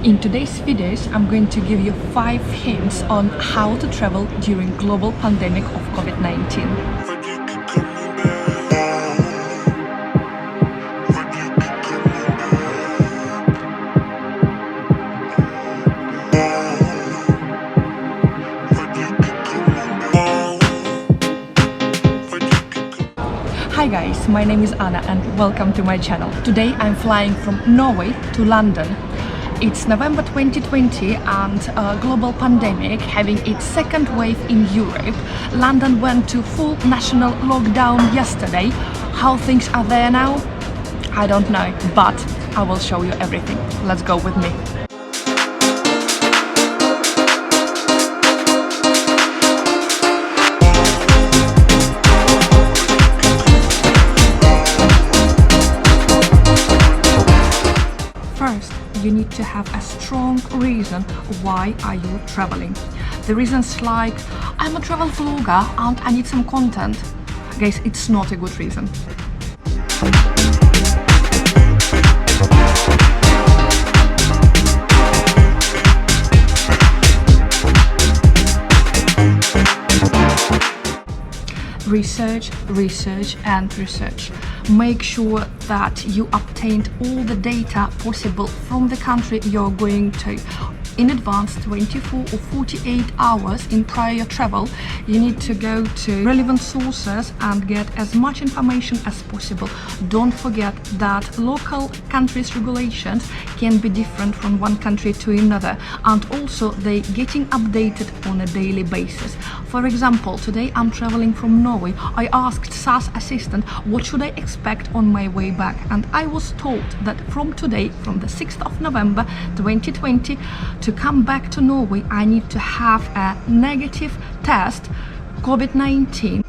In today's videos, I'm going to give you 5 hints on how to travel during global pandemic of COVID-19. Hi guys, my name is Anna and welcome to my channel. Today I'm flying from Norway to London. It's November 2020 and global pandemic having its second wave in Europe. London went to full national lockdown yesterday. How things are there now? I don't know, but I will show you everything. Let's go with me. First, you need to have a strong reason why are you traveling. The reasons like, I'm a travel vlogger and I need some content. Guys, it's not a good reason. Research, research and research. Make sure that you obtained all the data possible from the country you're going to. In advance, 24 or 48 hours in prior travel, you need to go to relevant sources and get as much information as possible. Don't forget that local countries' regulations can be different from one country to another, and also they getting updated on a daily basis. For example, today I'm traveling from Norway. I asked SAS assistant what should I expect on my way back, and I was told that from today, from the 6th of November 2020, to come back to Norway, I need to have a negative test COVID-19.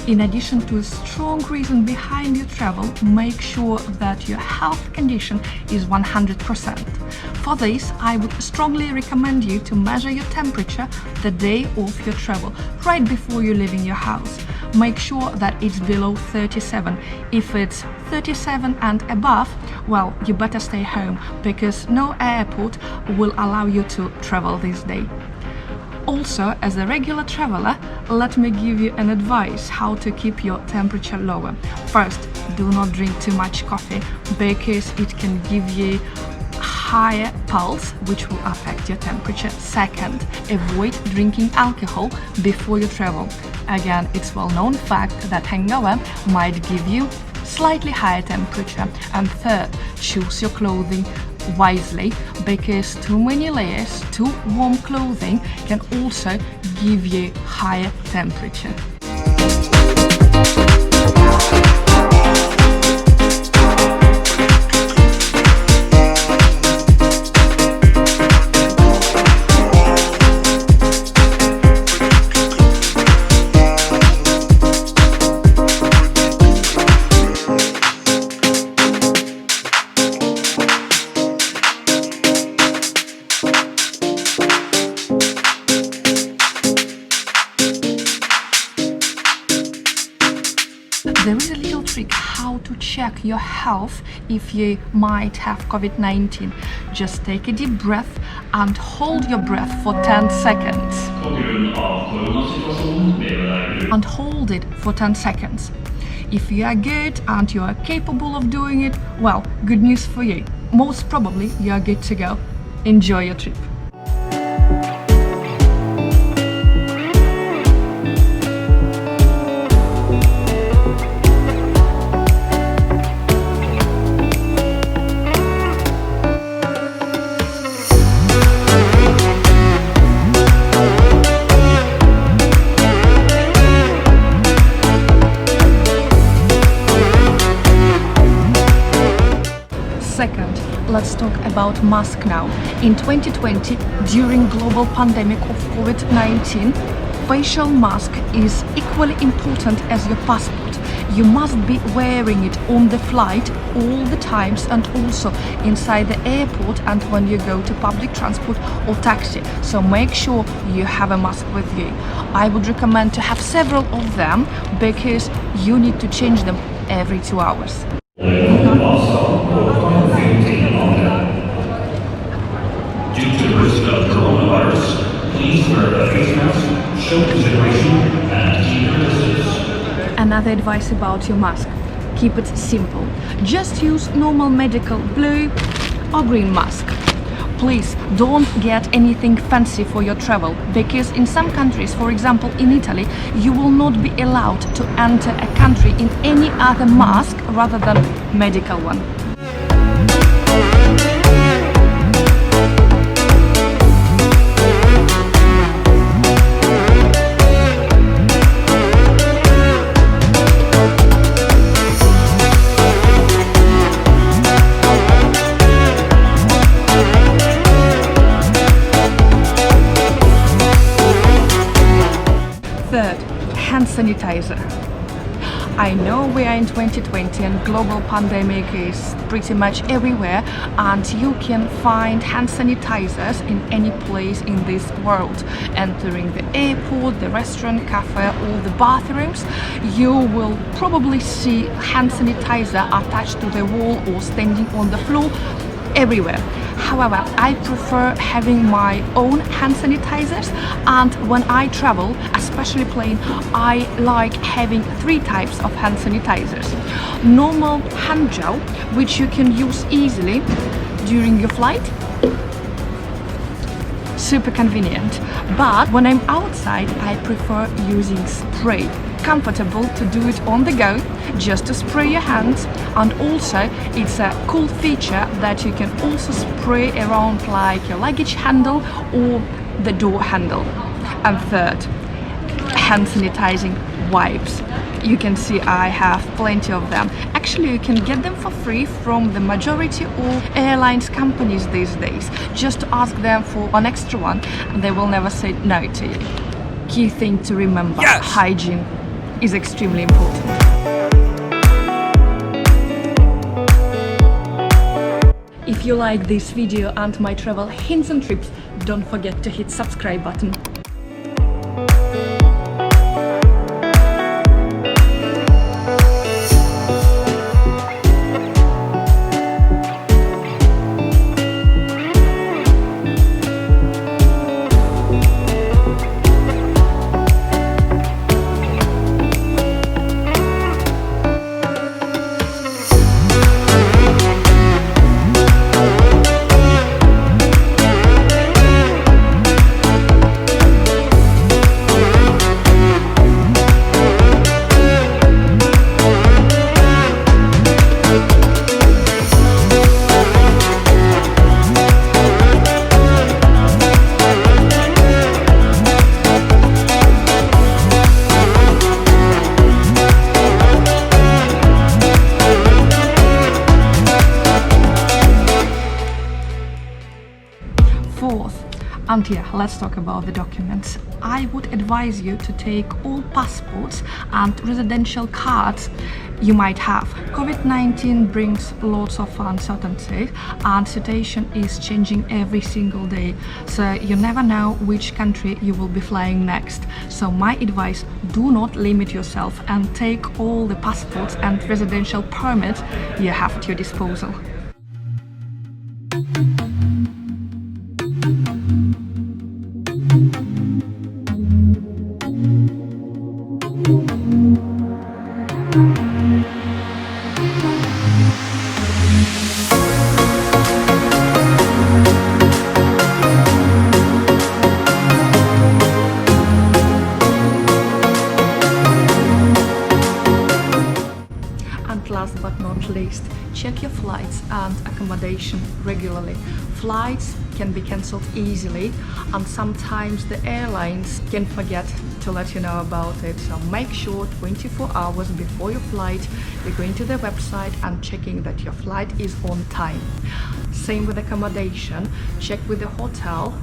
In addition to a strong reason behind your travel, make sure that your health condition is 100%. For this, I would strongly recommend you to measure your temperature the day of your travel, right before you leave your house. Make sure that it's below 37. If it's 37 and above, well, you better stay home because no airport will allow you to travel this day. Also, as a regular traveler, let me give you an advice how to keep your temperature lower. First, do not drink too much coffee because it can give you higher pulse, which will affect your temperature. Second, avoid drinking alcohol before you travel. Again, it's well-known fact that hangover might give you slightly higher temperature. And third, choose your clothing wisely because too many layers, too warm clothing can also give you higher temperature. There is a little trick how to check your health if you might have COVID-19. Just take a deep breath and hold your breath for 10 seconds. And hold it for 10 seconds. If you are good and you are capable of doing it, well, good news for you. Most probably you are good to go. Enjoy your trip. Second, let's talk about mask now. In 2020, during global pandemic of COVID-19, facial mask is equally important as your passport. You must be wearing it on the flight all the times, and also inside the airport and when you go to public transport or taxi. So make sure you have a mask with you. I would recommend to have several of them because you need to change them every 2 hours. Due to the risk of coronavirus, please wear a face mask, show consideration, and keep your distance. Another advice about your mask: keep it simple. Just use normal medical blue or green mask. Please don't get anything fancy for your travel, because in some countries, for example in Italy, you will not be allowed to enter a country in any other mask rather than medical one. Third, hand sanitizer. I know we are in 2020 and global pandemic is pretty much everywhere, and you can find hand sanitizers in any place in this world. Entering the airport, the restaurant, cafe, or the bathrooms, you will probably see hand sanitizer attached to the wall or standing on the floor everywhere. However, I prefer having my own hand sanitizers, and when I travel, especially plane, I like having 3 types of hand sanitizers. Normal hand gel, which you can use easily during your flight. Super convenient. But when I'm outside, I prefer using spray. Comfortable to do it on the go, just to spray your hands, and also it's a cool feature that you can also spray around like your luggage handle or the door handle. And third, hand sanitizing wipes. You can see I have plenty of them. Actually, you can get them for free from the majority of airlines companies these days. Just ask them for an extra one and they will never say no to you. Key thing to remember: yes! Hygiene is extremely important. If you like this video and my travel hints and tips, don't forget to hit subscribe button. Fourth, and yeah, let's talk about the documents. I would advise you to take all passports and residential cards you might have. COVID-19 brings lots of uncertainty and situation is changing every single day, so you never know which country you will be flying next. So my advice: do not limit yourself and take all the passports and residential permits you have at your disposal. Last but not least, check your flights and accommodation regularly. Flights can be cancelled easily, and sometimes the airlines can forget to let you know about it. So make sure 24 hours before your flight you're going to the website and checking that your flight is on time. Same with accommodation. Check with the hotel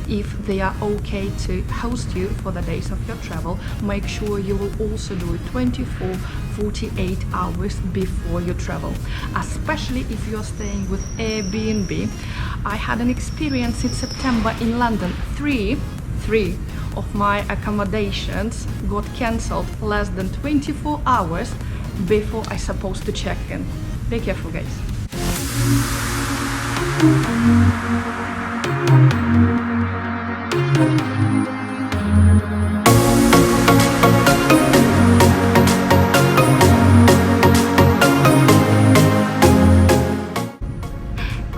If they are okay to host you for the days of your travel, make sure you will also do it 48 hours before you travel, especially if you're staying with Airbnb. I had an experience in September in London. Three of my accommodations got cancelled less than 24 hours before I supposed to check in. Be careful, guys.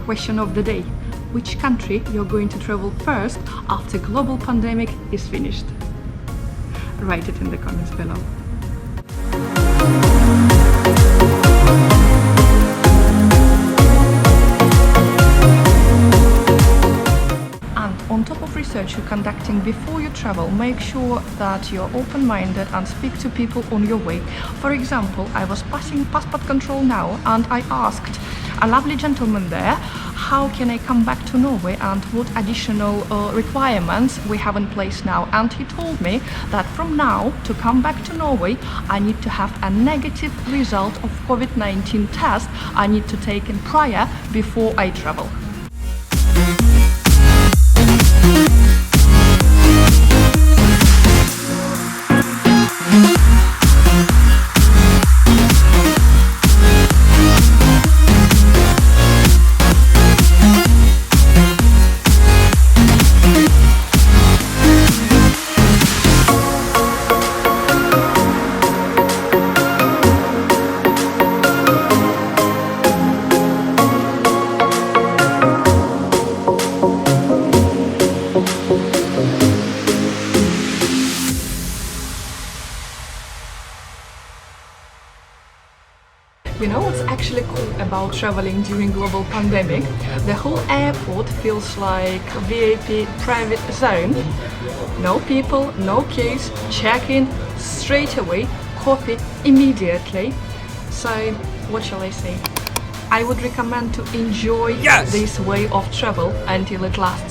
Question of the day: which country you're going to travel first after global pandemic is finished? Write it in the comments below. And on top of research you're conducting before you travel, make sure that you're open-minded and speak to people on your way. For example, I was passing passport control now and I asked a lovely gentleman there, how can I come back to Norway and what additional requirements we have in place now? And he told me that from now to come back to Norway, I need to have a negative result of COVID-19 test I need to take in prior before I travel. You know what's actually cool about traveling during global pandemic? The whole airport feels like a VIP private zone. No people, no queues, check-in straight away, coffee immediately. So what shall I say? I would recommend to enjoy this way of travel until it lasts.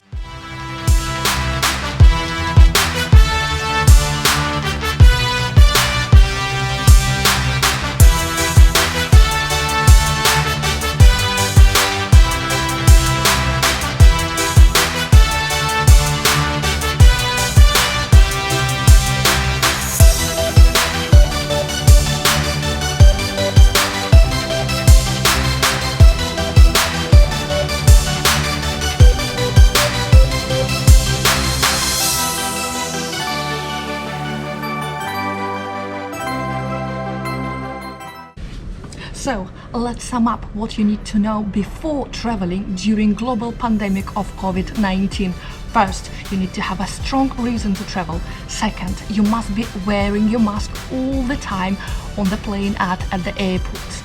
So let's sum up what you need to know before traveling during global pandemic of COVID-19. First, you need to have a strong reason to travel. Second, you must be wearing your mask all the time on the plane and at the airports.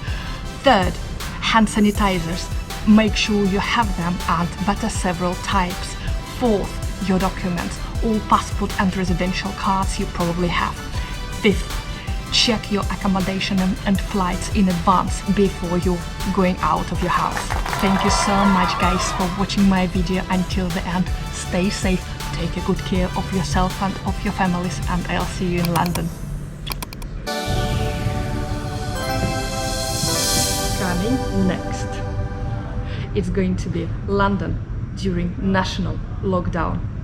Third, hand sanitizers. Make sure you have them and better several types. Fourth, your documents, all passport and residential cards you probably have. Fifth, check your accommodation and flights in advance before you're going out of your house. Thank you so much guys for watching my video until the end. Stay safe, take a good care of yourself and of your families, and I'll see you in London. Coming next, it's going to be London during national lockdown.